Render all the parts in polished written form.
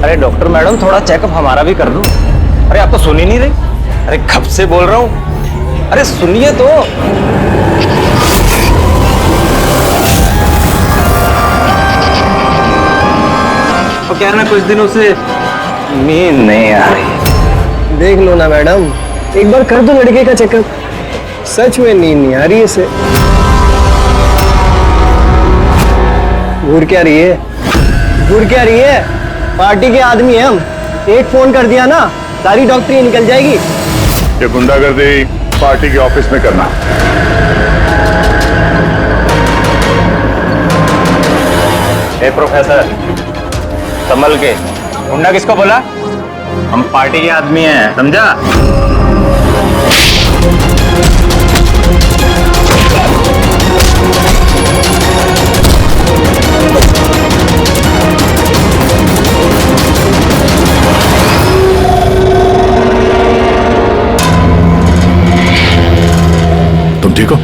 अरे doctor madam, थोड़ा checkup हमारा भी कर दो। अरे आप तो सुन ही नहीं रही। अरे कब से बोल रहा हूँ, अरे सुनिए तो। तो क्या है ना, कुछ दिनों से नींद नहीं आ रही। देख लो ना मैडम, एक बार कर दो लड़के का चेकअप। सच में नींद नहीं आ रही है इसे। घूर क्या रही है, घूर क्या रही है? पार्टी के आदमी है हम, एक फोन कर दिया ना सारी डॉक्टरी निकल जाएगी। ये गुंडागर्दी पार्टी के ऑफिस में करना। ए प्रोफेसर, संभल के। गुंडा किसको बोला? हम पार्टी के आदमी हैं, समझा? तुम ठीक हो?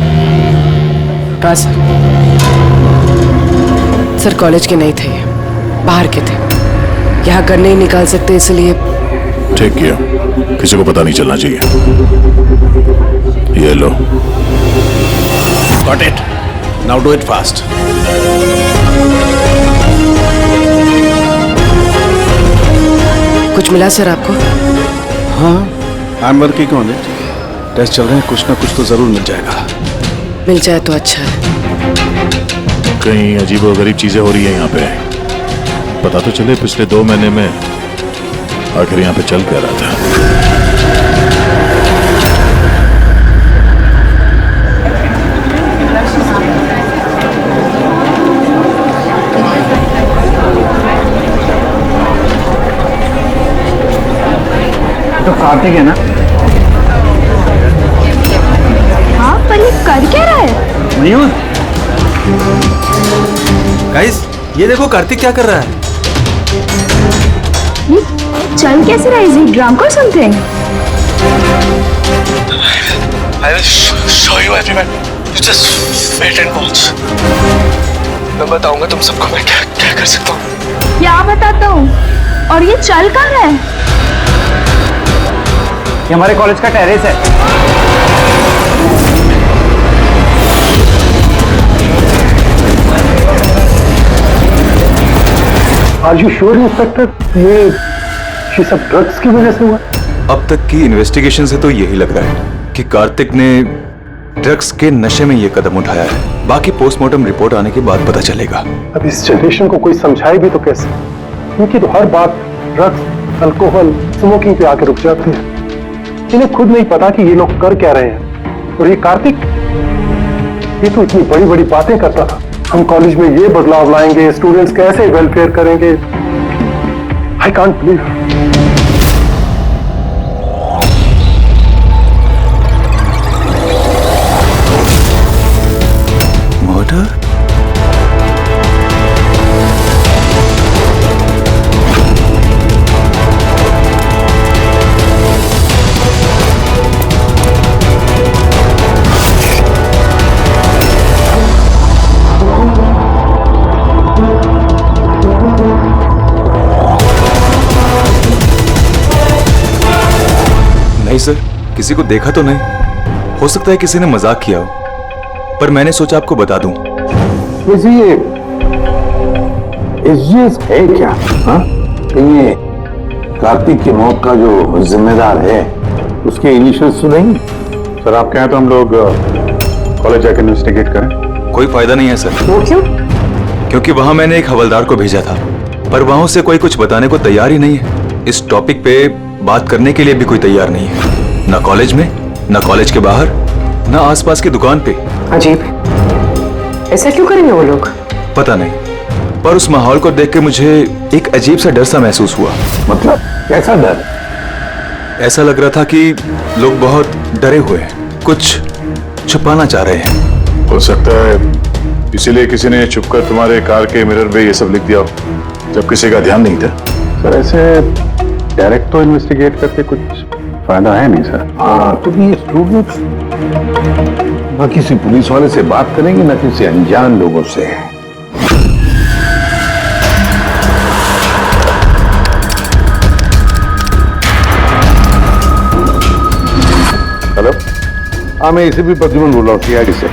हाँ सर, कॉलेज के नहीं थे, बाहर के थे। यहाँ घर नहीं निकाल सकते इसलिए। ठीक किया, किसी को पता नहीं चलना चाहिए। ये लो। Got it. Now do it fast. कुछ मिला सर आपको? हाँ, I'm working on it. Test चल रहे हैं, कुछ ना कुछ तो जरूर मिल जाएगा। मिल जाए तो अच्छा है। कहीं अजीबोगरीब चीजें हो रही है यहाँ पे। पता तो चले पिछले 2 महीने में आखिर यहाँ पे चल क्या रहा था। तो कार्तिक है ना? हाँ, पर ये कर क्या रहा है? मयूर, गाइस, ये देखो कार्तिक क्या कर रहा है। ये चल कैसे रहा है? इज ही ड्रंक और something? I will show you everyone. You just wait and watch. मैं बताऊंगा तुम सबको मैं क्या क्या कर सकता हूँ। क्या बताता हूँ? और ये चल कहाँ रहा है? ये हमारे कॉलेज का टेरेस है। Are you sure, इंस्पेक्टर, ये सब ड्रग्स की वजह से हुआ? अब तक की इन्वेस्टिगेशन से तो यही लग रहा है कि कार्तिक ने ड्रग्स के नशे में ये कदम उठाया है। बाकी पोस्टमार्टम रिपोर्ट आने के बाद पता चलेगा। अब इस जनरेशन को कोई समझाए भी तो कैसे? क्योंकि तो हर बात ड्रग्स, अल्कोहल, स्मोकिंग पे आके रुक जाती है। इन्हें खुद नहीं पता कि ये लोग कर क्या रहे हैं। और ये कार्तिक, ये तो इतनी बड़ी बड़ी बातें करता था। हम कॉलेज में ये बदलाव लाएंगे, स्टूडेंट्स कैसे वेलफेयर करेंगे। I can't believe. मर्डर? नहीं सर, किसी को देखा तो नहीं। हो सकता है किसी ने मजाक किया हो, पर मैंने सोचा आपको बता दूं। ये है क्या? हाँ? ये कार्तिक की मौत का जो जिम्मेदार है उसके इनिशियल्स तो नहीं? सर आप कहें तो हम लोग कॉलेज जाकर इन्वेस्टिगेट करें। कोई फायदा नहीं है सर। वो क्यों? क्योंकि वहां मैंने एक हवलदार को भेजा था, पर वहां से कोई कुछ बताने को तैयार ही नहीं है। इस टॉपिक पे बात करने के लिए भी कोई तैयार नहीं है, ना कॉलेज में, ना कॉलेज के बाहर, ना आसपास की दुकान पे। अजीब, ऐसा क्यों करेंगे वो लोग? पता नहीं, पर उस माहौल को देख के मुझे एक अजीब सा डर सा महसूस हुआ। मतलब कैसा डर? ऐसा लग रहा था कि लोग बहुत डरे हुए हैं, कुछ छुपाना चाह रहे हैं। हो सकता है इसीलिए किसी ने छुपकर तुम्हारे कार के मिरर पे ये सब लिख दिया हो, जब किसी का ध्यान नहीं था। सर ऐसे डायरेक्ट तो इन्वेस्टिगेट करके कुछ फायदा है नहीं सर। हाँ, तो ये स्टूडेंट्स न किसी पुलिस वाले से बात करेंगे न किसी अनजान लोगों से। हाँ, मैं इसे भी प्रद्युमन बोल रहा हूँ सीआईडी से।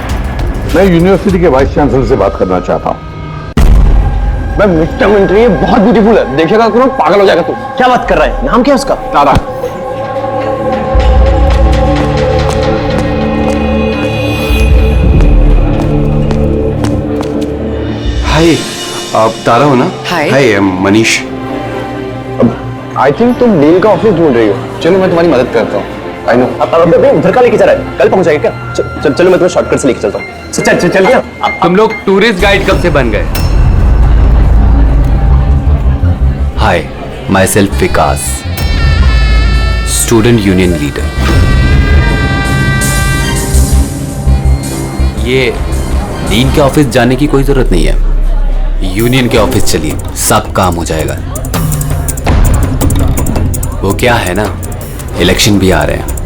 मैं यूनिवर्सिटी के वाइस चांसलर से बात करना चाहता हूँ। मैं मिड टर्म एंट्री है, बहुत ब्यूटीफुल है, देखेगा तो पागल हो जाएगा तू। क्या बात कर रहा है? नाम क्या है उसका? तारा। हाय, आप तारा हो ना? हाय। हाय, मनीष। आई थिंक तुम डील का ऑफिस ढूंढ रही हो। चलो मैं तुम्हारी मदद करता हूँ। I know. अब उधर का लेके जा रहा है, कल पहुंच जाएगा क्या? चलो मैं तुम्हें शॉर्टकट से लेके चलता हूँ। चल क्या? तुम लोग टूरिस्ट गाइड कब से बन गए? Hi, myself Vikas, student union leader. ये डीन के ऑफिस जाने की कोई जरूरत नहीं है, यूनियन के ऑफिस चलिए, सब काम हो जाएगा। वो क्या है ना, इलेक्शन भी आ रहे हैं,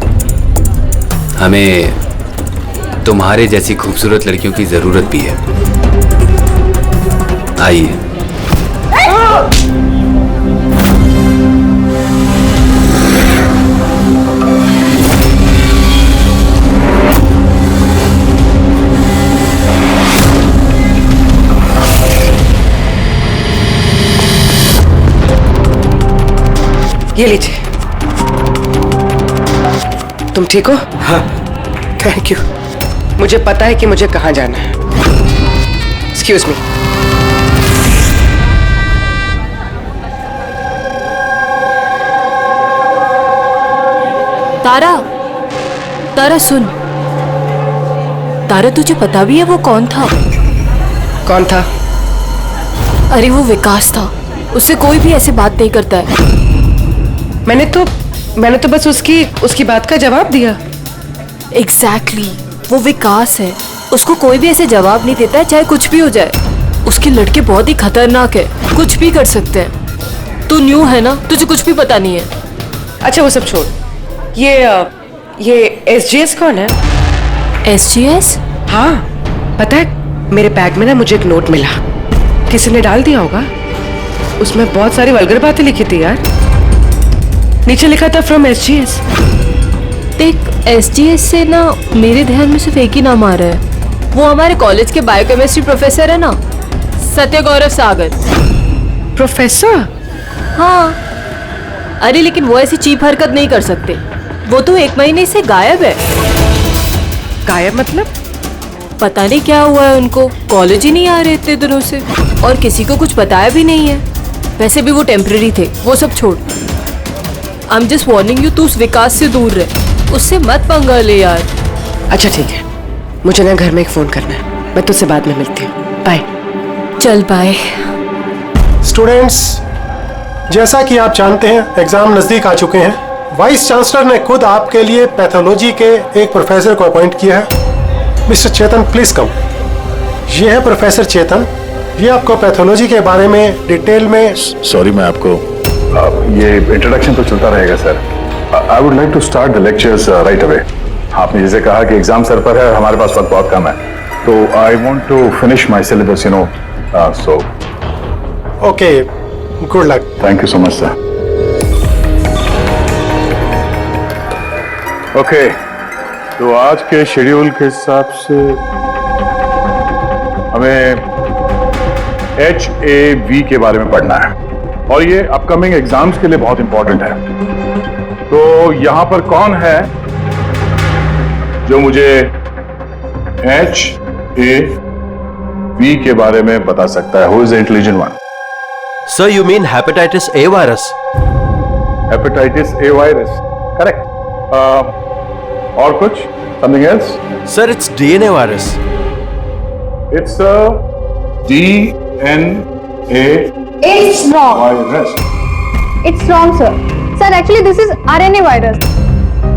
हमें तुम्हारे जैसी खूबसूरत लड़कियों की जरूरत भी है। आइए। ये लीजिए। तुम ठीक हो? हाँ, थैंक यू। मुझे पता है कि मुझे कहाँ जाना है। Excuse me. तारा, तारा सुन। तारा तुझे पता भी है वो कौन था? कौन था? अरे वो विकास था, उससे कोई भी ऐसी बात नहीं करता है। मैंने तो बस उसकी बात का जवाब दिया। एग्जैक्टली, वो विकास है, उसको कोई भी ऐसे जवाब नहीं देता है, चाहे कुछ भी हो जाए। उसके लड़के बहुत ही खतरनाक है, कुछ भी कर सकते हैं। तू न्यू है ना, तुझे कुछ भी पता नहीं है। अच्छा वो सब छोड़, ये SGS कौन है? SGS? हाँ, पता है मेरे बैग में ना मुझे एक नोट मिला, किसी ने डाल दिया होगा। उसमें बहुत सारी वल्गर बातें लिखी थी यार। नीचे लिखा था फ्रॉम SGS। देख, SGS से ना मेरे ध्यान में सिर्फ एक ही नाम आ रहा है। वो हमारे कॉलेज के बायोकेमिस्ट्री प्रोफेसर है ना, सत्य गौरव सागर। प्रोफेसर? हाँ। अरे लेकिन वो ऐसी चीप हरकत नहीं कर सकते। वो तो 1 महीने से गायब है। गायब मतलब? पता नहीं क्या हुआ है उनको, कॉलेज ही नहीं आ रहे इतने दिनों से, और किसी को कुछ बताया भी नहीं है। वैसे भी वो टेम्पररी थे, वो सब छोड़। I am just warning you, तू उस विकास से दूर रहे, उससे मत पंगा ले यार। अच्छा ठीक है, मुझे ना घर में एक फोन करना है, मैं तुझसे बाद में मिलती हूँ। बाय। चल बाय। स्टूडेंट्स, जैसा कि आप जानते हैं एग्जाम नजदीक आ चुके हैं। वाइस चांसलर ने खुद आपके लिए पैथोलॉजी के एक प्रोफेसर को अपॉइंट किया है। Mister Chetan, please come. ये है प्रोफेसर चेतन, ये आपको पैथोलॉजी के बारे में डिटेल में। सॉरी, मैं आपको ये इंट्रोडक्शन तो चलता रहेगा sir. I would like to start the lectures right away. आपने जैसे कहा कि एग्जाम सर पर है और हमारे पास वक्त बहुत कम है, तो I want to finish my syllabus, you know, so okay, good luck. Thank you so much sir. Okay, तो आज के शेड्यूल के हिसाब से हमें HAV के बारे में पढ़ना है, और ये अपकमिंग एग्जाम्स के लिए बहुत इंपॉर्टेंट है। तो यहां पर कौन है जो मुझे HAV के बारे में बता सकता है? Who is the intelligent one? Sir, you mean hepatitis A virus? Hepatitis A virus, correct. और कुछ? Something else? Sir, it's DNA virus. It's DNA It's wrong. Virus. It's wrong, sir. Sir, actually this is RNA virus.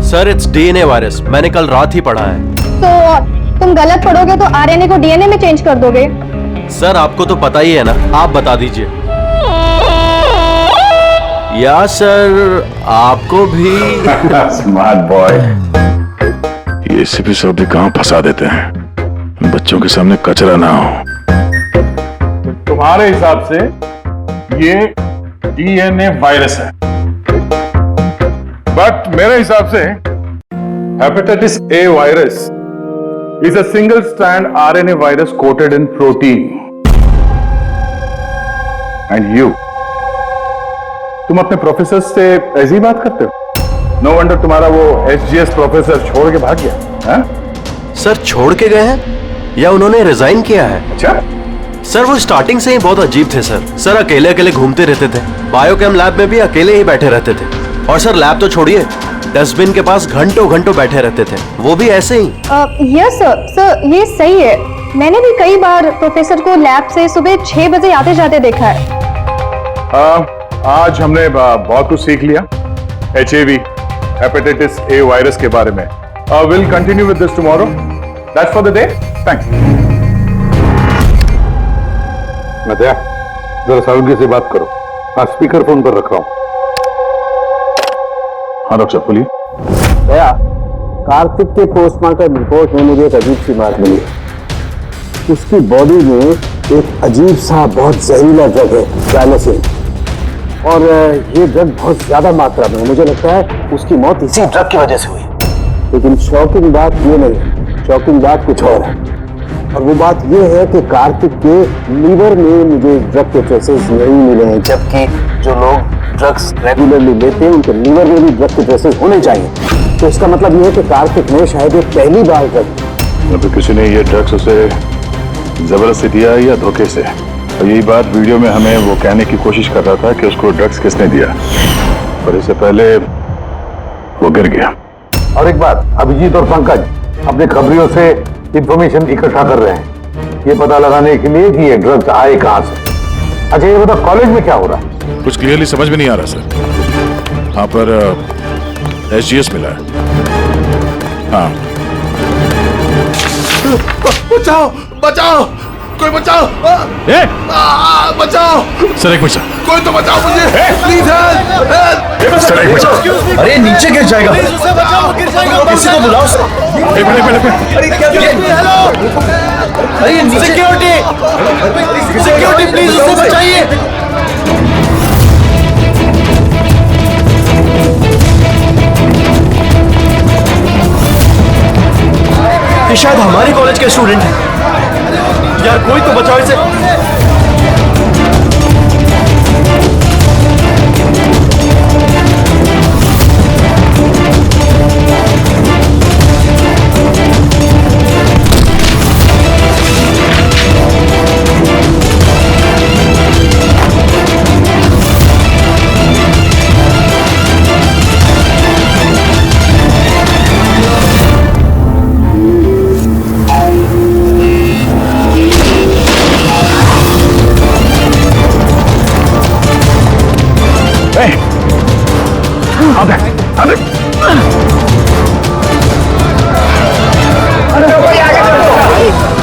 Sir, it's DNA virus, मैंने कल रात ही पढ़ा है। तो तुम गलत पढ़ोगे तो RNA को DNA में चेंज कर दोगे। सर, आपको तो पता ही है ना, आप बता दीजिए। या सर, आपको भी। Smart boy. ये एसीपी साहब भी कहाँ फंसा देते हैं, बच्चों के सामने कचरा ना हो। तुम्हारे हिसाब से ये DNA वायरस है, बट मेरे हिसाब से Hepatitis A virus is a single-strand RNA virus coated in protein. And you, तुम अपने प्रोफेसर से ऐसी बात करते हो? No wonder तुम्हारा वो SGS प्रोफेसर छोड़ के भाग गया, हैं? सर छोड़ के गए हैं या उन्होंने रिजाइन किया है? अच्छा? सर वो स्टार्टिंग से ही बहुत अजीब थे सर। सर अकेले अकेले घूमते रहते थे, बायोकेम लैब में भी अकेले ही बैठे रहते थे। और सर लैब तो छोड़िए, डस्टबिन के पास घंटों घंटों बैठे रहते थे, वो भी ऐसे ही। यस सर, ये सही है। मैंने भी कई बार प्रोफेसर को लैब से सुबह 6 बजे आते जाते देखा है। आज हमने बहुत कुछ सीख लिया HIV, हेपेटाइटिस A वायरस के बारे में। Will continue with this tomorrow. That's for the day. Thanks. Nadia, जरा सावधानी से बात करो। हाँ, स्पीकर फोन पर रख रहा हूँ। हाँ डॉक्टर बोलिए। भैया, कार्तिक के पोस्टमार्टम रिपोर्ट में मुझे एक अजीब सी बात मिली। उसकी बॉडी में एक अजीब सा बहुत जहरीला ड्रग है, ट्राइलोसिन, और ये ड्रग बहुत ज्यादा मात्रा में। मुझे लगता है उसकी मौत इसी ड्रग की वजह से हुई। लेकिन शॉकिंग बात ये नहीं, शॉकिंग बात कुछ और है। और वो बात ये है कि कार्तिक के लीवर में मुझे ड्रग के ट्रेसेस नहीं मिले हैं, जबकि जो लोग ड्रग्स रेगुलरली लेते हैं उनके लीवर में भी ड्रग के ट्रेसेस होने चाहिए। तो इसका मतलब ये है कि कार्तिक ने शायद ये पहली बार ड्रग, या फिर किसी ने ये ड्रग्स उसे जबरदस्ती दिया या धोखे से। और यही बात वीडियो में हमें वो कहने की कोशिश कर रहा था कि उसको ड्रग्स किसने दिया, पर इससे पहले वो गिर गया। और एक बात, अभिजीत और पंकज अपने खबरियों से इंफॉर्मेशन इकट्ठा कर रहे हैं, ये पता लगाने के लिए कि ये ड्रग्स आए कहां से। अच्छा ये बताओ, कॉलेज में क्या हो रहा है? कुछ क्लियरली समझ में नहीं आ रहा सर। हाँ पर SGS मिला है। हाँ। बचाओ बचाओ, कोई बचाओ। बचाओ सर एक मिनट। कोई तो बचाओ मुझे, प्लीज हेल्प। सर एक मिनट। अरे नीचे गिर जाएगा, किसी को बुलाओ सर। एक मिनट। अरे क्या अरे सिक्योरिटी प्लीज उसे बचाइए। ये शायद हमारे कॉलेज के स्टूडेंट हैं यार, कोई तो बचाओ इसे।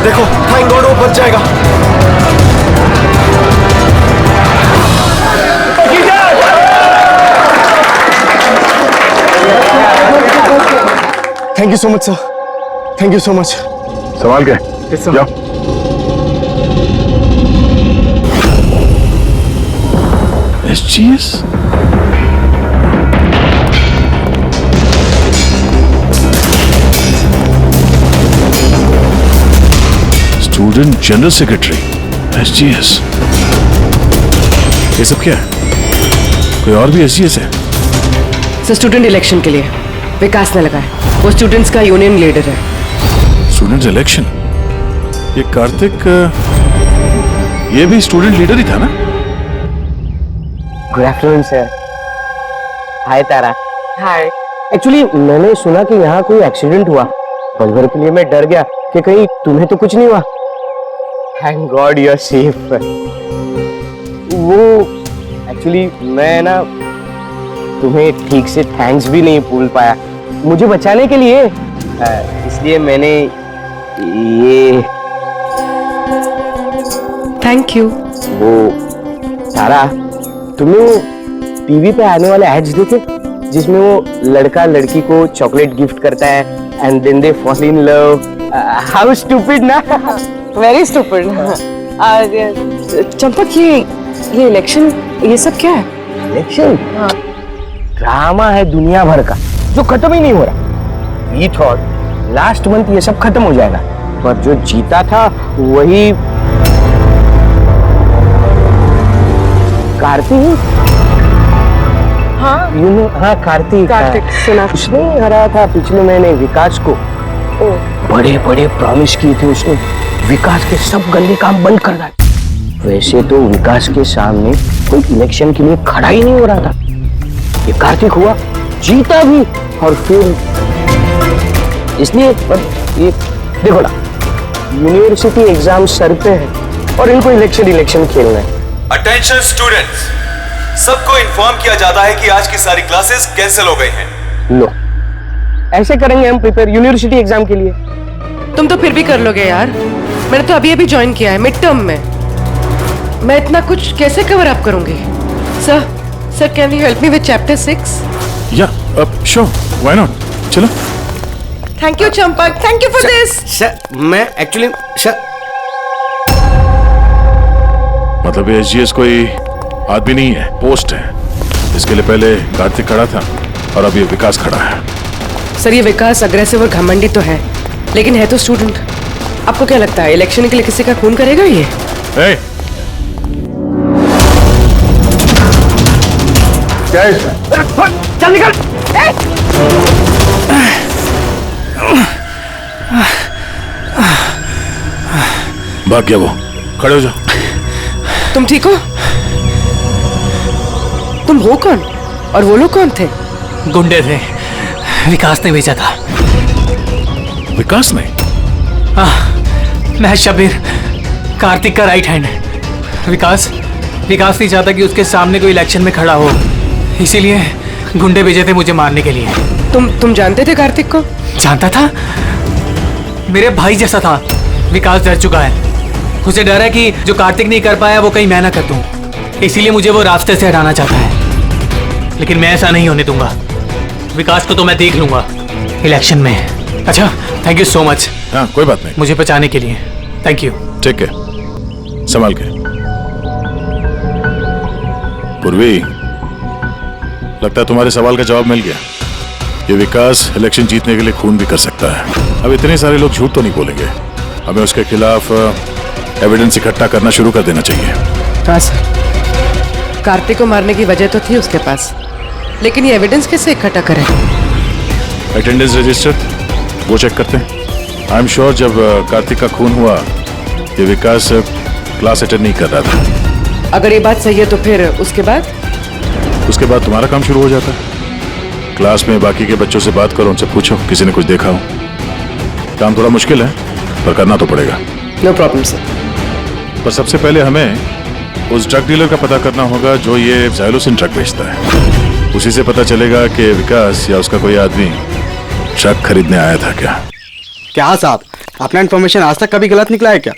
देखो थैंक गॉड वो बच जाएगा। Thank you so much sir, thank you so much. संभाल के जाओ। SGS? Student general secretary SGS। ये सब क्या है? कोई और भी SGS है? सर स्टूडेंट इलेक्शन के लिए विकास ने लगाया। वो स्टूडेंट्स का यूनियन लीडर है। Student election? ये कार्तिक ये भी स्टूडेंट लीडर ही था ना? Good afternoon sir. Hi Tara. Hi. Actually मैंने सुना कि यहाँ कोई एक्सीडेंट हुआ, पल भर के लिए मैं डर गया कि कहीं तुम्हें तो कुछ नहीं हुआ। Thank God you are safe. वो एक्चुअली मैं ना तुम्हें ठीक से थैंक्स भी नहीं बोल पाया मुझे बचाने के लिए, इसलिए मैंने ये। Thank you. वो तारा, तुमने टीवी पे आने वाले एड्स देखे जिसमें वो लड़का लड़की को चॉकलेट गिफ्ट करता है and then they fall in love? How stupid ना। Very stupid. चंपक ये इलेक्शन ये सब क्या है? इलेक्शन ड्रामा है दुनिया भर का जो खत्म ही नहीं हो रहा। वी थॉट लास्ट मंथ ये सब खत्म हो जाएगा, पर जो जीता था वही कार्तिक। हाँ हाँ कार्तिक सुना, उसने हराया था पिछले महीने विकास को। बड़े बड़े प्रॉमिस किए थे उसने, विकास के सब गंदे काम बंद कर दिए। वैसे तो विकास के सामने कोई इलेक्शन के लिए खड़ा ही नहीं हो रहा था। ये कार्तिक हुआ, जीता भी, और फिर इसलिए ये देखो ना, यूनिवर्सिटी एग्जाम सर पे है और इनको इलेक्शन खेलना है। अटेंशन स्टूडेंट्स, सबको इन्फॉर्म किया जाता है कि आज की सारी क्लासेस कैंसिल हो गई हैं। लो, ऐसे करेंगे हम प्रिपेयर यूनिवर्सिटी एग्जाम के लिए। तुम तो फिर भी कर लोगे यार, मैंने तो अभी अभी ज्वाइन किया है मिड टर्म में। मैं इतना कुछ कैसे कवर अप करूंगी? Sir can you help me with chapter 6? या श्योर, व्हाई नॉट, चलो। Thank you Champak, thank you for this. Sir मैं एक्चुअली सर, मतलब ये एसजीएस कोई आदमी नहीं है, पोस्ट है। इसके लिए पहले कार्तिक खड़ा था और अब ये विकास खड़ा है। सर ये विकास अग्रेसिव और घमंडी तो है, लेकिन है तो स्टूडेंट। आपको क्या लगता है इलेक्शन के लिए किसी का खून करेगा ये? hey! क्या है इसमें? चल निकल। भाग गया वो, खड़े हो जाओ। तुम ठीक हो? तुम हो कौन और वो लोग कौन थे? गुंडे थे, विकास ने भेजा था। विकास ने? मैं शबीर, कार्तिक का राइट हैंड। विकास नहीं चाहता कि उसके सामने कोई इलेक्शन में खड़ा हो, इसीलिए गुंडे भेजे थे मुझे मारने के लिए। तुम जानते थे कार्तिक को? जानता था, मेरे भाई जैसा था। विकास डर चुका है, उसे डर है कि जो कार्तिक नहीं कर पाया वो कहीं मैं ना कर दूं, इसीलिए मुझे वो रास्ते से हटाना चाहता है। लेकिन मैं ऐसा नहीं होने दूंगा। विकास को तो मैं देख लूंगा इलेक्शन में। अच्छा, थैंक यू सो मच। हाँ कोई बात नहीं, मुझे बचाने के लिए थैंक यू। ठीक है, संभाल के। पूर्वी, लगता है तुम्हारे सवाल का जवाब मिल गया। ये विकास इलेक्शन जीतने के लिए खून भी कर सकता है। अब इतने सारे लोग झूठ तो नहीं बोलेंगे, हमें उसके खिलाफ एविडेंस इकट्ठा करना शुरू कर देना चाहिए। हाँ सर, कार्तिक को मारने की वजह तो थी उसके पास, लेकिन ये एविडेंस कैसे इकट्ठा करें? अटेंडेंस रजिस्टर वो चेक करते हैं। आई एम श्योर जब कार्तिक का खून हुआ ये विकास क्लास अटेंड नहीं कर रहा था। अगर ये बात सही है तो फिर उसके बाद तुम्हारा काम शुरू हो जाता है। क्लास में बाकी के बच्चों से बात करो, उनसे पूछो किसी ने कुछ देखा हो। काम थोड़ा मुश्किल है पर करना तो पड़ेगा। No problem sir. पर सबसे पहले हमें उस ड्रग डीलर का पता करना होगा जो ये ज़ाइलोसिन ड्रग बेचता है। उसी से पता चलेगा कि विकास या उसका कोई आदमी ड्रग खरीदने आया था क्या साहब, अपना इन्फॉर्मेशन आज तक कभी गलत निकला है क्या?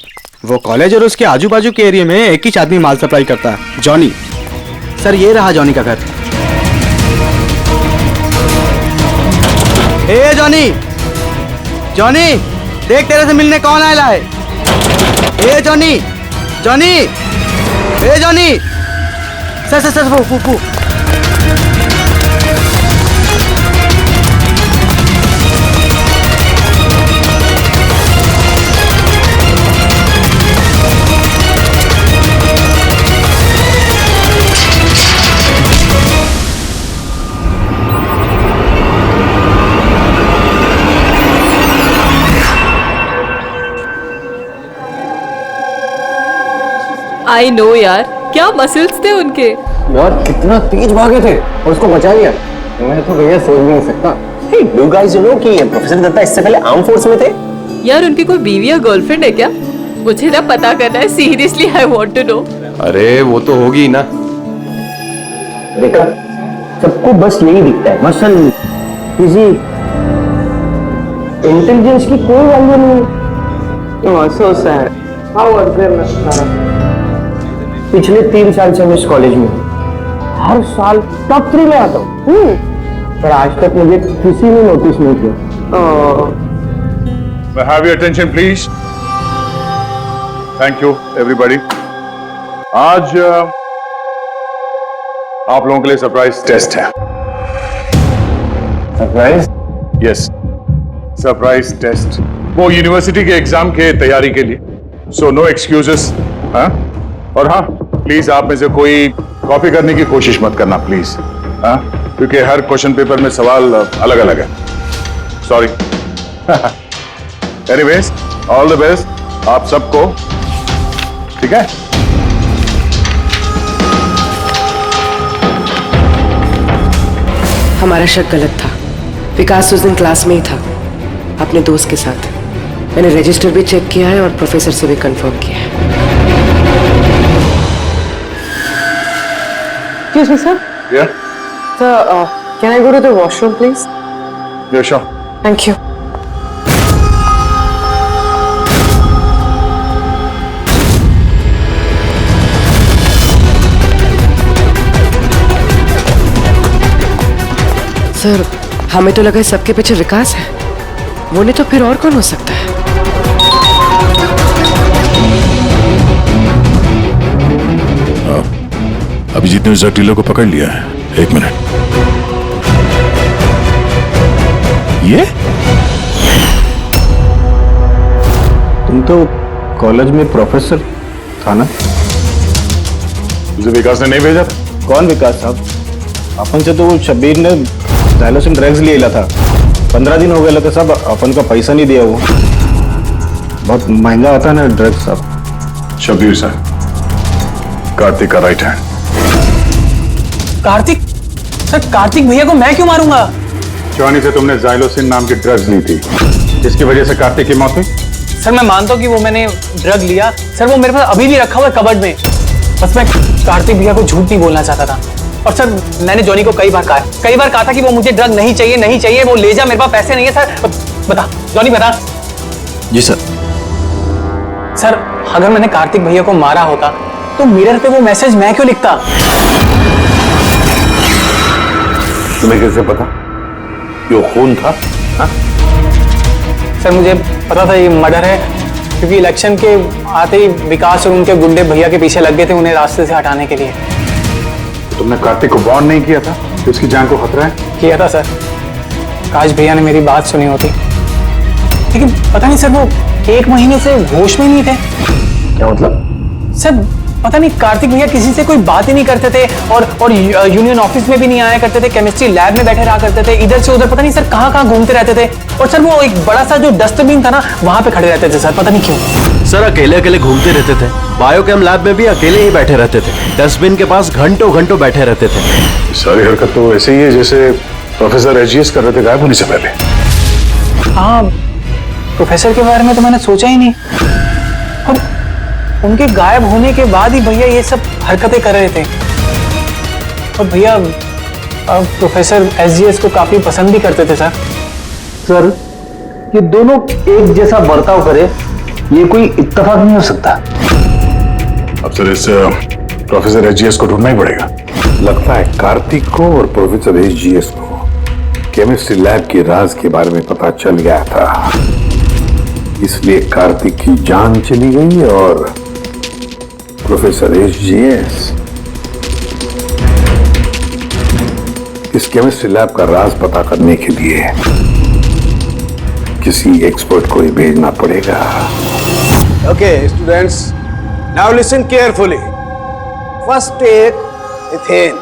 वो कॉलेज और उसके आजू बाजू के एरिया में एक ही आदमी माल सप्लाई करता है, जॉनी। सर ये रहा जॉनी का घर। ए जॉनी, जॉनी देख तेरे से मिलने कौन आया है? ए जॉनी, जॉनी, ए जॉनी। सर वो आई नो यार, क्या मसल्स थे उनके। यार कितना तेज भागे थे और उसको बचा लिया। मैं तो भैया सोच भी नहीं सकता। Hey, do you guys know कि प्रोफेसर दत्ता इससे पहले आर्म फोर्स में थे? यार उनकी कोई बीवी या गर्लफ्रेंड है क्या? मुझे ना पता करना है, seriously I want to know. अरे वो तो होगी ही ना। देखा, सबको बस यही दिखता है, मसल, फिजिक, इंटेलिजेंस की कोई वैल्यू नहीं। So sad. How unfair. पिछले 3 साल से मैं इस कॉलेज में हर साल टॉप 3 में आता हूँ, पर आज तक मुझे किसी ने नोटिस नहीं किया। Have your attention please. Thank you everybody. आज आप लोगों के लिए सरप्राइज टेस्ट है। सरप्राइज? यस, सरप्राइज टेस्ट, वो यूनिवर्सिटी के एग्जाम के तैयारी के लिए। So no excuses. हाँ, और हाँ प्लीज आप में से कोई कॉपी करने की कोशिश मत करना प्लीज। हाँ, क्योंकि हर क्वेश्चन पेपर में सवाल अलग अलग है। Sorry. Anyways, all the best आप सबको, ठीक है? हमारा शक गलत था। विकास उस दिन क्लास में ही था अपने दोस्त के साथ। मैंने रजिस्टर भी चेक किया है और प्रोफेसर से भी कंफर्म किया है। Excuse me, sir. Yeah. Sir, can I go to the washroom, please? Yeah, sure. Thank you. Sir, हमें तो लगा सबके पीछे विकास है। वो नहीं तो फिर और कौन हो सकता है? अभिजीत ने उस डीलर को पकड़ लिया है। 1 मिनट। ये तुम तो कॉलेज में प्रोफेसर था ना? मुझे विकास ने नहीं भेजा था। कौन विकास साहब? अपन से तो वो शब्बीर ने डायलोसिन ड्रग्स ले था। 15 दिन हो गए थे साहब, अपन का पैसा नहीं दिया। वो बहुत महंगा आता है ना ड्रग्स साहब। शब्बीर सर, कार्तिक का right hand. Kartik? Sir, Kartik भैया को मैं क्यों मारूंगा? जॉनी से तुमने जाइलोसिन नाम की ड्रग्स ली थी, जिसकी वजह से कार्तिक की मौत हुई। सर, मैं मानता हूँ कि वो मैंने ड्रग लिया। सर, वो मेरे पास अभी भी रखा हुआ है कबर्ड में। बस मैं कार्तिक भैया को झूठ नहीं बोलना चाहता था। और सर, मैंने जॉनी को कई बार कहा था कि वो मुझे ड्रग नहीं चाहिए, वो ले जा, मेरे पास पैसे नहीं है। सर बता, जॉनी बता। जी सर। सर, अगर मैंने कार्तिक भैया को मारा होता तो मिरर पे वो मैसेज मैं क्यों लिखता? तुम्हें कैसे पता? यो खून था? हा? सर, मुझे पता था ये मर्डर है, क्योंकि इलेक्शन के आते ही विकास और उनके गुंडे भैया के पीछे लग गए थे उन्हें रास्ते से हटाने के लिए। तुमने कार्तिक को वार्न नहीं किया था कि उसकी जान को खतरा है? किया था सर। काश भैया ने मेरी बात सुनी होती। लेकिन पता नहीं सर, वो 1 महीने से होश में नहीं थे। क्या मतलब? सर, पता नहीं, कार्तिक भैया किसी से कोई बात ही नहीं करते थे और यूनियन ऑफिस में भी नहीं आया करते थे। केमिस्ट्री लैब में बैठे रहा करते थे, इधर से उधर पता नहीं सर कहाँ घूमते रहते थे। और सर, वो एक बड़ा सा जो डस्टबिन था ना, वहां पे खड़े रहते थे सर, पता नहीं क्यों। सर, अकेले घूमते रहते थे। बायोकेम लैब में भी अकेले ही बैठे रहते थे। डस्टबिन के पास घंटों बैठे रहते थे। सारी हरकत तो ऐसे ही है जैसे प्रोफेसर एचजीएस कर रहे थे गायब होने से पहले। हाँ, प्रोफेसर के बारे में तो मैंने सोचा ही नहीं। और उनके गायब होने के बाद ही भैया ये सब हरकतें कर रहे थे। और भैया प्रोफेसर एचजीएस को काफी पसंद भी करते थे सर। सर, ये दोनों एक जैसा बर्ताव करे, ये कोई इत्तेफाक नहीं हो सकता। अब सर, इस प्रोफेसर एचजीएस को ढूंढना ही पड़ेगा। लगता है कार्तिक को और प्रोफेसर एचजीएस को केमिस्ट्री लैब के राज के बारे में पता चल गया था, इसलिए कार्तिक की जान चली गई और प्रोफेसर एचजीएस इस केमिस्ट्री लैब का राज पता करने के लिए किसी एक्सपर्ट को ही भेजना पड़ेगा। Okay, students, now listen carefully. First take ethane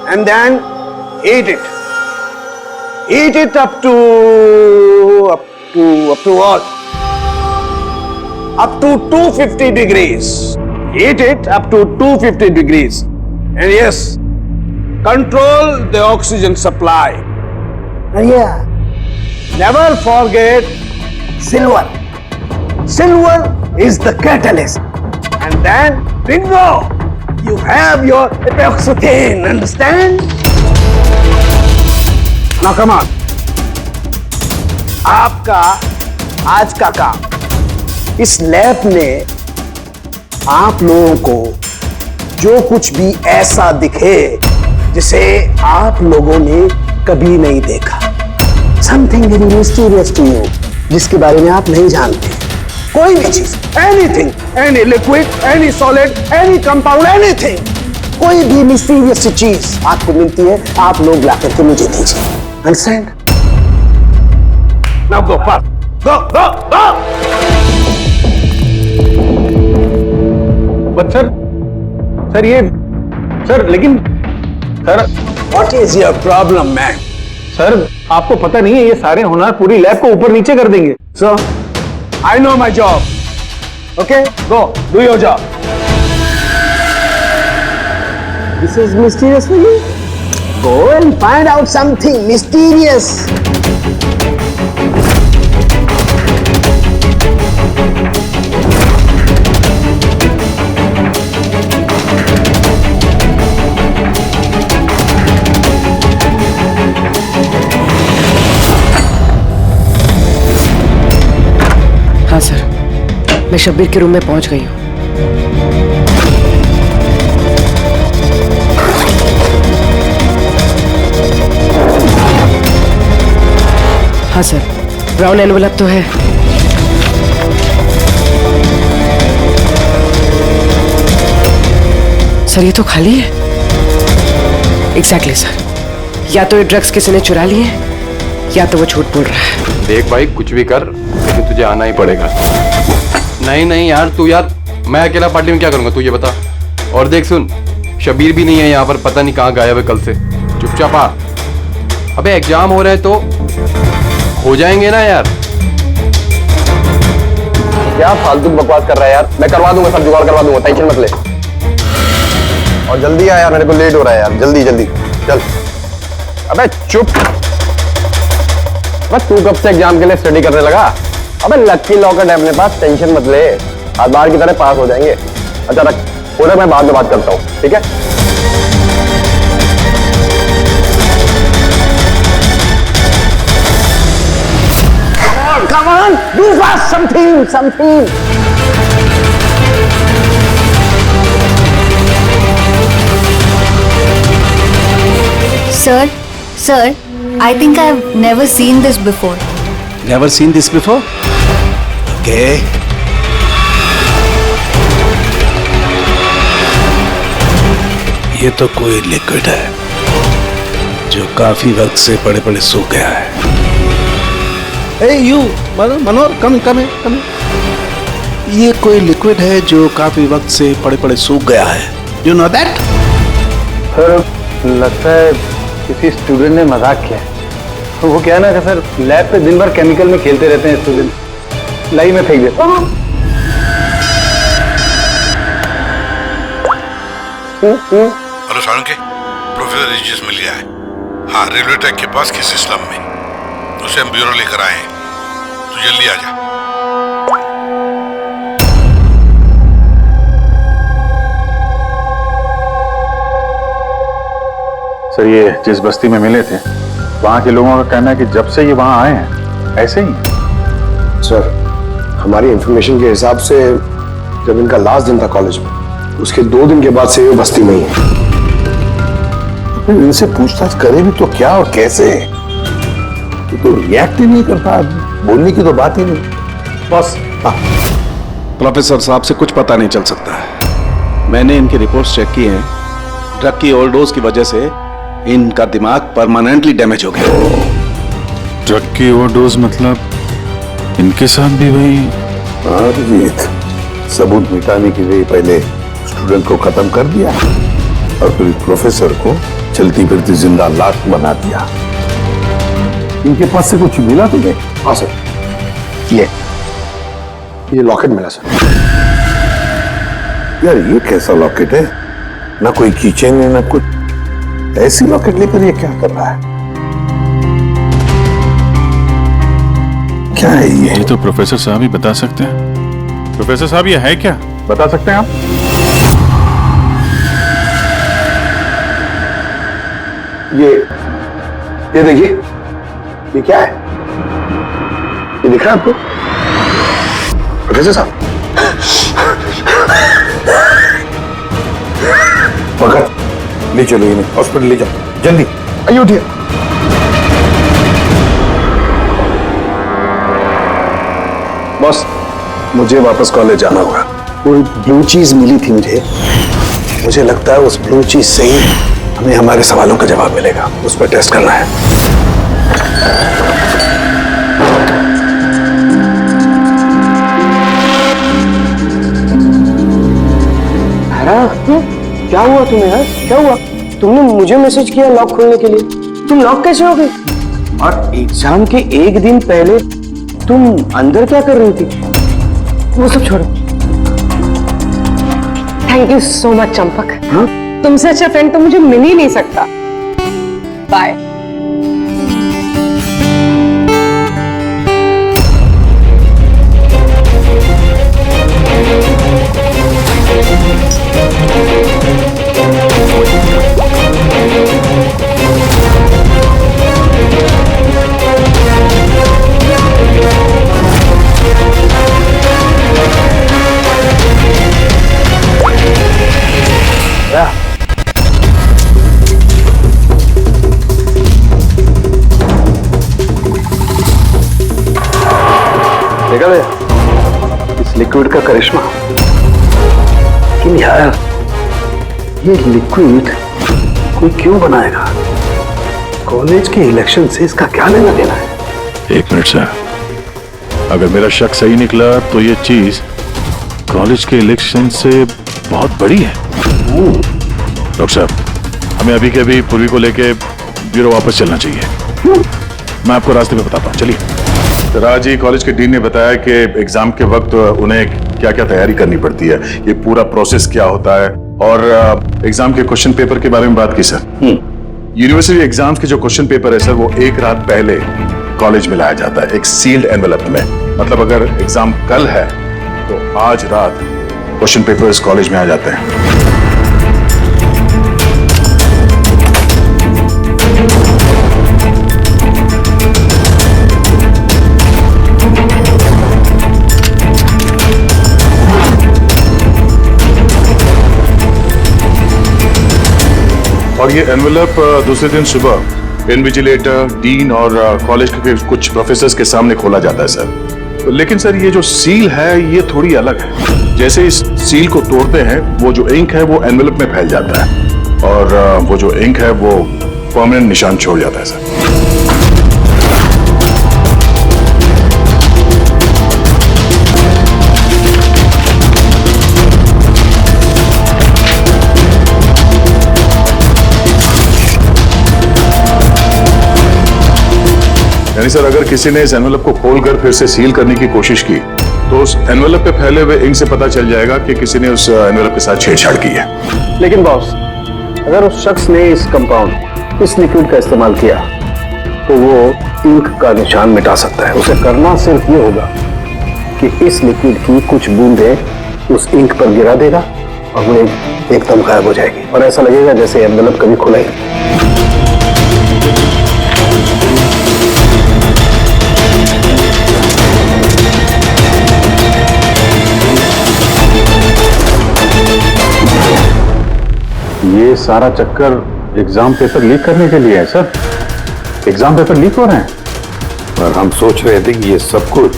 and then heat it. Heat it up to what? Up to 250 degrees. Heat it up to 250 degrees. And yes, control the oxygen supply. And yeah, never forget silver. Silver is the catalyst. And then, bingo! You have your epoxythane, understand? Now come on. आपका आज का काम, इस lab ने आप लोगों को जो कुछ भी ऐसा दिखे जिसे आप लोगों ने कभी नहीं देखा, something very mysterious to you, जिसके बारे में आप नहीं जानते, कोई भी चीज, anything, any liquid, any solid, any compound, anything, कोई भी मिस्टीरियस चीज आपको मिलती है, आप लोग लाकर के मुझे दीजिए। Understand? Now go fast. Go, go, go. But sir ये सर लेकिन sir What is your problem, man? Sir आपको पता नहीं है ये सारे होनहार पूरी लैब को ऊपर नीचे कर देंगे. So, I know my job. Okay, go, do your job. This is mysterious for you? Go and find out something mysterious. हाँ सर, मैं शब्बीर के रूम में पहुंच गई हूँ. हाँ सर, ब्राउन एनवलप तो है. सर ये तो खाली है. एग्जैक्टली सर, या तो ये ड्रग्स किसी ने चुरा लिए हैं या तो वो झूठ बोल रहा है. देख भाई कुछ भी कर लेकिन तुझे आना ही पड़ेगा. नहीं यार तू यार, मैं अकेला पार्टी में क्या करूंगा तू ये बता. और देख सुन, शबीर भी नहीं है यहाँ पर, पता नहीं कहाँ गायब है कल से. चुपचाप आ. अबे एग्जाम हो रहे हैं तो हो जाएंगे ना यार. क्या फालतू बकवास कर रहा है यार. मैं करवा दूंगा, सब जुगाड़ करवा दूंगा, टेंशन मत ले. और जल्दी आ यार, मेरे को लेट हो रहा है यार. जल्दी जल्दी चल. अबे चुप. बस तू कब से एग्जाम के लिए स्टडी करने लगा. अबे लकी लॉकेट है अपने पास, टेंशन मत ले. आज बाहर की तरह पास हो जाएंगे. अच्छा रख पूरा, मैं बाद में बात करता हूँ, ठीक है. Come on, do fast something. Sir, I think I've never seen this before. Never seen this before? Okay. ये तो कोई लिक्विड है जो काफी वक्त से पड़े पड़े सूख गया है. Hey you, Manohar, come. ये कोई लिक्विड है जो काफी वक्त से पड़े पड़े सूख गया है. You know that? सर लगता है किसी स्टूडेंट ने मजाक किया है. तो वो क्या है ना कि सर लैब पे दिन भर केमिकल में खेलते रहते हैं स्टूडेंट. लाई में फेंक देता. हेलो सारंगे, प्रोफेसर एजीएस मिल गया है. हाँ, रेलवे ट्रैक के पास किसी स्लम में. उसे हम ब्यूरो लेकर आए हैं. तू जल्दी आ जा. सर ये जिस बस्ती में मिले थे वहां के लोगों का कहना है कि जब से ये वहां आए हैं ऐसे ही. सर हमारी इंफॉर्मेशन के हिसाब से जब इनका लास्ट दिन था कॉलेज में, उसके 2 दिन के बाद से ये बस्ती में ही है. फिर इनसे पूछताछ करें भी तो क्या और कैसे. ये तो रिएक्ट ही नहीं करता, बोलने की तो बात ही नहीं. बॉस, प्रोफेसर साहब से कुछ पता नहीं चल सकता है. मैंने इनकी रिपोर्ट्स चेक की हैं. ड्रग की ओवरडोज की वजह से इनका दिमाग परमानेंटली डैमेज हो गया. ड्रग की ओवरडोज मतलब इनके साथ भी वही. अभिजीत, सबूत मिटाने के लिए पहले स्टूडेंट को खत्म कर दिया और फिर प्रोफेसर को चलती फिरती जिंदा लाश बना दिया. इनके पास से कुछ मिला तुम्हें? हाँ सर, ये लॉकेट मिला सर. यार ये कैसा लॉकेट है? ना कोई कीचेन है ना कुछ. ऐसी लॉकेट लेकर ये क्या कर रहा है? क्या है ये? ये तो प्रोफेसर साहब ही बता सकते हैं. प्रोफेसर साहब ये है क्या, बता सकते हैं आप? ये देखिए, ये क्या है? ये दिख रहा है आपको प्रोफेसर साहब? पकड़, ले चलो इन्हें हॉस्पिटल ले जाओ जल्दी. आइए उठिए. बॉस, मुझे वापस कॉलेज जाना होगा. कोई ब्लू चीज मिली थी मुझे लगता है उस ब्लू चीज से ही हमें हमारे सवालों का जवाब मिलेगा. उस पर टेस्ट करना है. क्या हुआ तुम्हें यार? क्या हुआ? तुमने मुझे मैसेज किया लॉक खोलने के लिए, तुम लॉक कैसे हो गई? और एग्जाम के एक दिन पहले तुम अंदर क्या कर रही थी? वो सब छोड़ो। Thank you so much Champak. तुमसे अच्छा फ्रेंड तो मुझे मिल ही नहीं सकता। बाय। देखा भैया इस लिक्विड का करिश्मा। लेकिन यार ये लिक्विड कोई क्यों बनाएगा? कॉलेज के इलेक्शन से इसका क्या लेना देना है? एक मिनट सर, अगर मेरा शक सही निकला तो ये चीज कॉलेज के इलेक्शन से बहुत बड़ी है। डॉक्टर साहब, हमें अभी के अभी पूर्वी को लेके ब्यूरो वापस चलना चाहिए। मैं आपको रास्ते में बताता हूँ, चलिए। राज जी, कॉलेज के डीन ने बताया कि एग्जाम के वक्त उन्हें क्या क्या तैयारी करनी पड़ती है, ये पूरा प्रोसेस क्या होता है, और एग्जाम के क्वेश्चन पेपर के बारे में बात की सर। यूनिवर्सिटी एग्जाम्स के जो क्वेश्चन पेपर है सर, वो एक रात पहले कॉलेज में लाया जाता है एक सील्ड एनवेलप में। मतलब अगर एग्जाम कल है तो आज रात क्वेश्चन पेपर्स कॉलेज में आ जाते हैं। और ये एनवेलप दूसरे दिन सुबह इन्विजिलेटर, डीन और कॉलेज के कुछ प्रोफेसर्स के सामने खोला जाता है सर। लेकिन सर ये जो सील है ये थोड़ी अलग है। जैसे इस सील को तोड़ते हैं, वो जो इंक है वो एनवेलप में फैल जाता है और वो जो इंक है वो परमानेंट निशान छोड़ जाता है सर। यानी सर अगर किसी ने इस एनवेलप को खोलकर फिर से सील करने की कोशिश की तो उस एनवेलप पे फैले हुए इंक से पता चल जाएगा कि किसी ने उस एनवेलप के साथ छेड़छाड़ की है। लेकिन बॉस, अगर उस शख्स ने इस कंपाउंड, इस लिक्विड का इस्तेमाल किया तो वो इंक का निशान मिटा सकता है। उसे करना सिर्फ ये होगा कि इस लिक्विड की कुछ बूंदें उस इंक पर गिरा देगा और वो एकदम गायब हो जाएगी और ऐसा लगेगा जैसे एनवेलप कभी खुला ही नहीं। ये सारा चक्कर एग्जाम पेपर लीक करने के लिए है सर। एग्जाम पेपर लीक हो रहे हैं और हम सोच रहे थे कि ये सब कुछ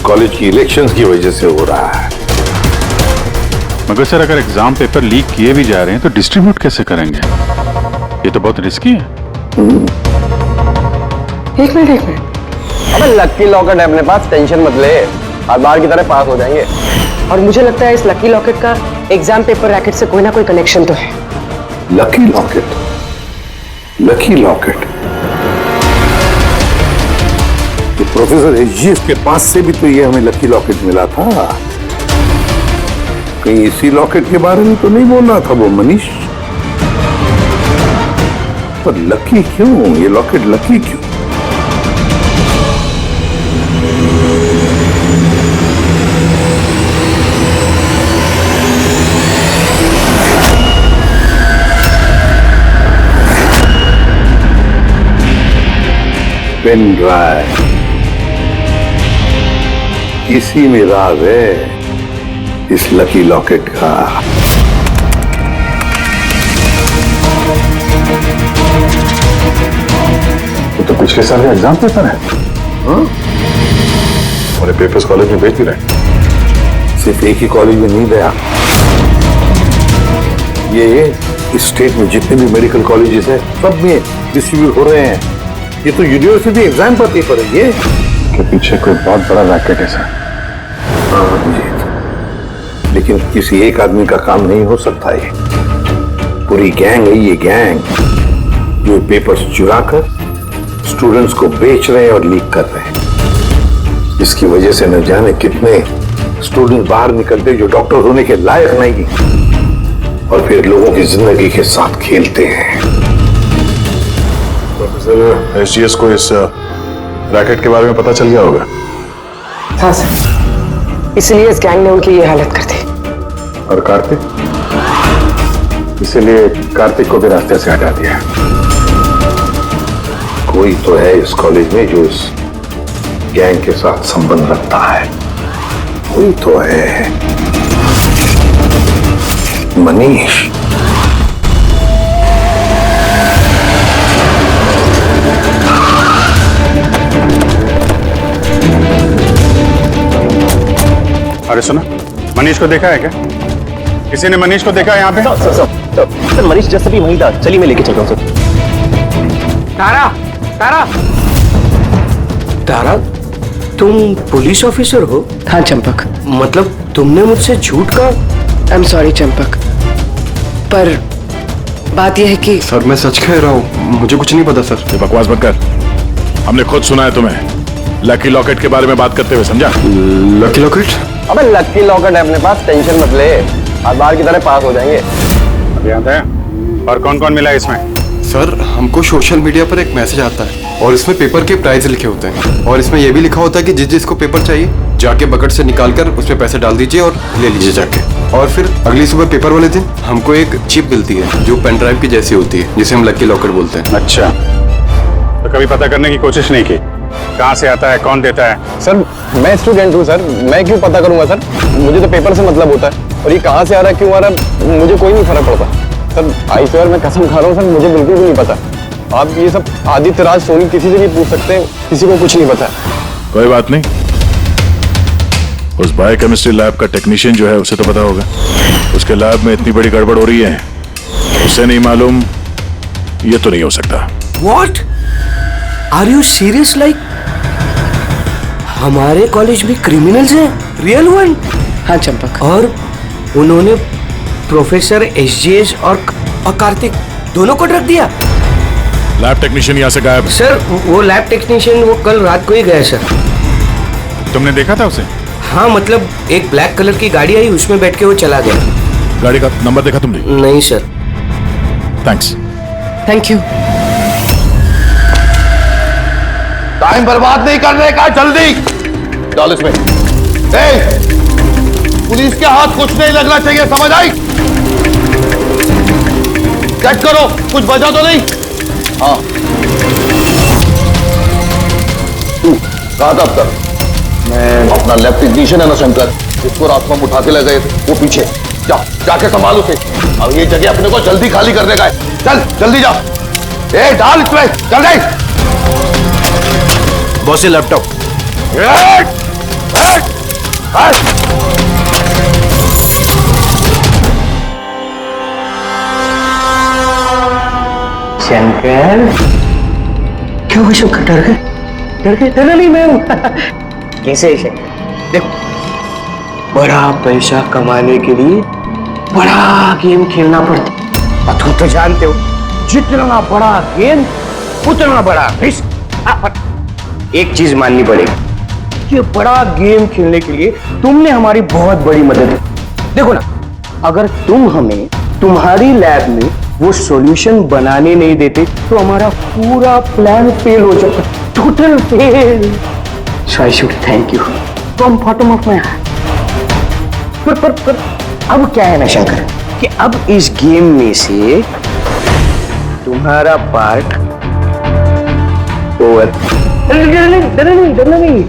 कॉलेज की इलेक्शंस की वजह से हो रहा है। मगर सर अगर एग्जाम पेपर लीक किए भी जा रहे हैं तो डिस्ट्रीब्यूट कैसे करेंगे? ये तो बहुत रिस्की है। एक मिनट। अबे लकी लॉकेट है अपने पास, टेंशन मत ले, हर बार की तरह पास हो जाएंगे। और मुझे लगता है इस लकी लॉकेट का एग्जाम पेपर रैकेट से कोई ना कोई कनेक्शन तो है। Lucky locket? लकी लॉकेट तो प्रोफेसर एचजीएस के पास से भी तो ये हमें लकी लॉकेट मिला था। कहीं इसी लॉकेट के बारे में तो नहीं बोल रहा था वो मनीष? पर लकी क्यों? ये लॉकेट लकी क्यों? पेन ड्राइव, इसी में राज है इस लकी लॉकेट का। तो पिछले साल का एग्जाम पेपर है। और पेपर्स कॉलेज में भेज भी रहे। सिर्फ एक ही कॉलेज में नहीं गया, ये इस स्टेट में जितने भी मेडिकल कॉलेजेस हैं सब में डिस्ट्रीब्यूट हो रहे हैं। ये तो यूनिवर्सिटी एग्जाम का पेपर है। ये के पीछे कोई बहुत बड़ा रैकेट है सर। हाँ, लेकिन किसी एक आदमी का काम नहीं हो सकता ये। पूरी गैंग है ये गैंग, जो पेपर्स चुरा कर स्टूडेंट्स को बेच रहे हैं और लीक कर रहे हैं। इसकी वजह से न जाने कितने स्टूडेंट बाहर निकलते जो डॉक्टर होने के लायक नहीं, और फिर लोगों की जिंदगी के साथ खेलते हैं। प्रोफेसर एसजीएस को इस रैकेट के बारे में पता चल गया होगा। हाँ सर, इसलिए इस गैंग ने उनकी ये हालत कर दी। और कार्तिक, इसीलिए कार्तिक को भी रास्ते से हटा दिया। कोई तो है इस कॉलेज में जो इस गैंग के साथ संबंध रखता है, कोई तो है। मनीष। अरे सुनो, मनीष को देखा है क्या? किसी ने मनीष को देखा है यहाँ पे? सर मनीष जैसा भी वहीं था। चलिए मैं लेके चल रहा हूँ सर। तारा, तारा, तारा, तुम पुलिस ऑफिसर हो? हाँ चंपक। मतलब तुमने मुझसे झूठ कहा? आई एम सॉरी चंपक, पर बात यह है कि सर मैं सच कह रहा हूँ, मुझे कुछ नहीं पता सर। ये बकवास मत कर, हमने खुद सुना है तुम्हें लकी लॉकेट के बारे में बात करते हुए, समझा? Lucky locket? अबे लकी लॉकेट है अपने पास, टेंशन मत ले, हर बार की तरह पास हो जाएंगे। अभी आता है। और कौन कौन मिला इसमें? सर हमको सोशल मीडिया पर एक मैसेज आता है और इसमें पेपर के प्राइस लिखे होते हैं, और इसमें यह भी लिखा होता है कि जिस जिसको पेपर चाहिए जाके बकेट से निकाल कर उसमें पैसे डाल दीजिए और ले लीजिए जाके। और फिर अगली सुबह पेपर वाले दिन हमको एक चिप मिलती है जो पेन ड्राइव की जैसी होती है, जिसे हम लकी लॉकेट बोलते हैं। अच्छा, तो कभी पता करने की कोशिश नहीं की कहाँ से आता है, कौन देता है? सर मैं स्टूडेंट हूँ सर, मैं क्यों पता करूंगा सर, मुझे तो पेपर से मतलब होता है, और ये कहाँ से आ रहा है क्यों आ रहा है मुझे कोई नहीं फर्क पड़ता सर। आई स्वेयर मैं कसम खा रहा हूँ सर, मुझे बिल्कुल भी नहीं पता। आप ये सब आदित्य राज सोनी किसी से भी पूछ सकते हैं, किसी को कुछ नहीं पता। कोई बात नहीं, उस बायोकेमिस्ट्री लैब का टेक्नीशियन जो है उसे तो पता होगा। उसके लैब में इतनी बड़ी गड़बड़ हो रही है, उसे नहीं मालूम, ये तो नहीं हो सकता। What? Are you serious? Like हमारे कॉलेज में क्रिमिनल्स हैं, रियल वन? हाँ चंपक। और उन्होंने प्रोफेसर एसजीएस और कार्तिक दोनों को ड्रग दिया। लैब टेक्नीशियन यहाँ से गायब है। सर वो लैब टेक्नीशियन वो कल रात को ही गया सर। तुमने देखा था उसे? हाँ मतलब एक ब्लैक कलर की गाड़ी आई, उसमें बैठ के वो चला गया। गाड़ी का नंबर देखा तुमने? नहीं sir. Thanks. Thank you. Time बर्बाद नहीं करने का, जल्दी डाल इसमें। पुलिस के हाथ कुछ नहीं लगना चाहिए, समझ आई? चेक करो कुछ बचा तो नहीं। हाँ तू कहा था अब तक? मैं अपना लैब टेक्नीशियन है ना शंकर, जिसको रात में उठा के ले गए थे, वो पीछे जाके संभाल उसे। अब ये जगह अपने को जल्दी खाली करने का है, चल जल्दी जा। डाल इसमें जल्दी। बॉस ये लैपटॉप। शंकर क्या हुआ शंकर? डर गए? डर गए? डरा नहीं मैं हूं। कैसे शंकर? देखो, बड़ा पैसा कमाने के लिए बड़ा गेम खेलना पड़ता, और तुम तो जानते हो जितना बड़ा गेम उतना बड़ा रिस्क। एक चीज माननी पड़ेगी, ये बड़ा गेम खेलने के लिए तुमने हमारी बहुत बड़ी मदद की। देखो ना, अगर तुम हमें तुम्हारी लैब में वो सॉल्यूशन बनाने नहीं देते तो हमारा पूरा प्लान फेल हो जाता, total fail. So I should thank you from bottom of my heart. पर अब क्या है ना शंकर, कि अब इस गेम में से तुम्हारा पार्ट ओवर। डरना नहीं,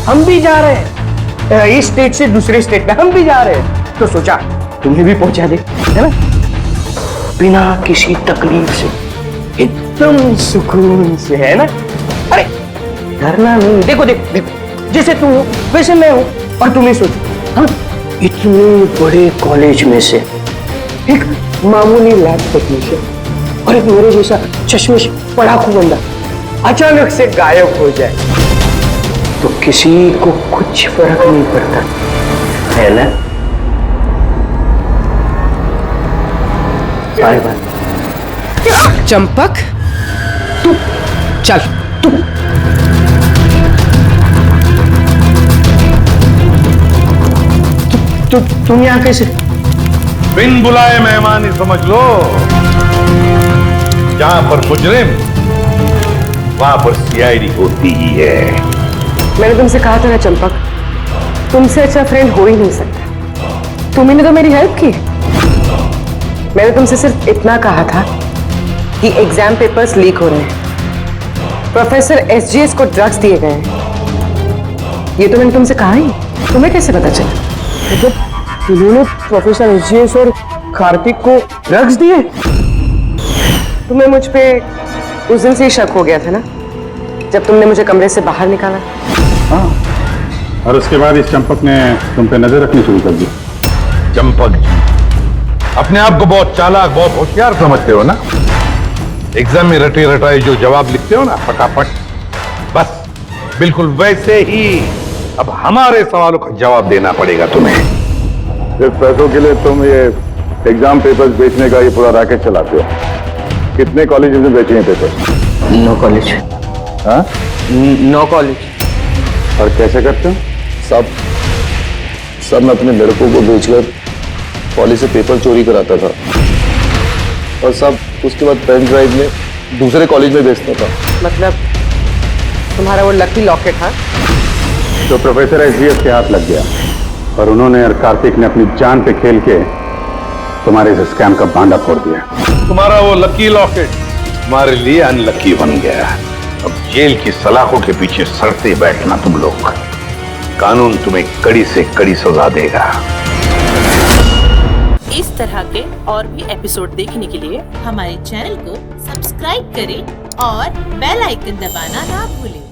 हम भी जा रहे हैं इस स्टेट से दूसरे स्टेट में, हम भी जा रहे हैं, तो सोचा तुम्हें भी पहुंचा दे, है ना, बिना किसी तकलीफ से, एकदम सुकून से, है ना। अरे डरना नहीं। देखो देखो देखो, जैसे तू हो वैसे मैं हूं, और तुम्हें सोचो, हाँ, इतने बड़े कॉलेज में से एक मामूली लैब टेक्नीशियन और एक मेरे जैसा चश्मे पढ़ाकू बंदा अचानक से गायब हो जाए तो किसी को कुछ फर्क नहीं पड़ता, है ना? Bye bye. चंपक तू चल तुम यहाँ कैसे? बिन बुलाए मेहमान ही समझ लो। जहां पर मुजरिम वहां पर सीआईडी होती ही है। मैंने तुमसे कहा था ना चंपक, तुमसे अच्छा फ्रेंड हो ही नहीं सकता। तुमने तो मेरी हेल्प की। मैंने तुमसे सिर्फ इतना कहा था कि एग्जाम पेपर्स लीक हो रहे हैं, प्रोफेसर एसजीएस को ड्रग्स दिए गए हैं। ये तो मैंने तुमसे कहा ही। तुम्हें कैसे पता चला? मतलब उन्होंने प्रोफेसर एसजीएस और कार्तिक को ड्रग्स दिए? तुम्हें मुझ पे उस दिन से ही शक हो गया था ना, जब तुमने मुझे कमरे से बाहर निकाला। हाँ, और उसके बाद इस चंपक ने तुम पे नजर रखनी शुरू कर दी। चंपक जी, अपने आप को बहुत चालाक, बहुत होशियार समझते हो ना? एग्जाम में रटे रटाए जो जवाब लिखते हो ना फटाफट, बस बिल्कुल वैसे ही अब हमारे सवालों का जवाब देना पड़ेगा तुम्हें। सिर्फ पैसों के लिए तुम ये एग्जाम पेपर्स बेचने का ये पूरा रैकेट चलाते हो। कितने कॉलेजेस में बेचे हैं पेपर्स? 9 कॉलेज। हाँ? 9 कॉलेज। और कैसे करते हो? सब मैं अपने लड़कों को बेचकर कॉलेज से पेपर चोरी कराता था और सब उसके बाद पेन ड्राइव में दूसरे कॉलेज में बेचता था। मतलब तुम्हारा वो लकी लॉकेट था तो प्रोफेसर एसजीएस के हाथ लग गया और उन्होंने और कार्तिक ने अपनी जान पे खेल के तुम्हारे इस स्कैम का बांडा फोड़ दिया। तुम्हारा वो लकी लॉकेट तुम्हारे लिए अनलकी बन गया। अब जेल की सलाखों के पीछे सड़ते बैठना तुम लोग। कानून तुम्हें कड़ी से कड़ी सजा देगा। इस तरह के और भी एपिसोड देखने के लिए हमारे चैनल को सब्सक्राइब करें और बेल आइकन दबाना ना भूलें।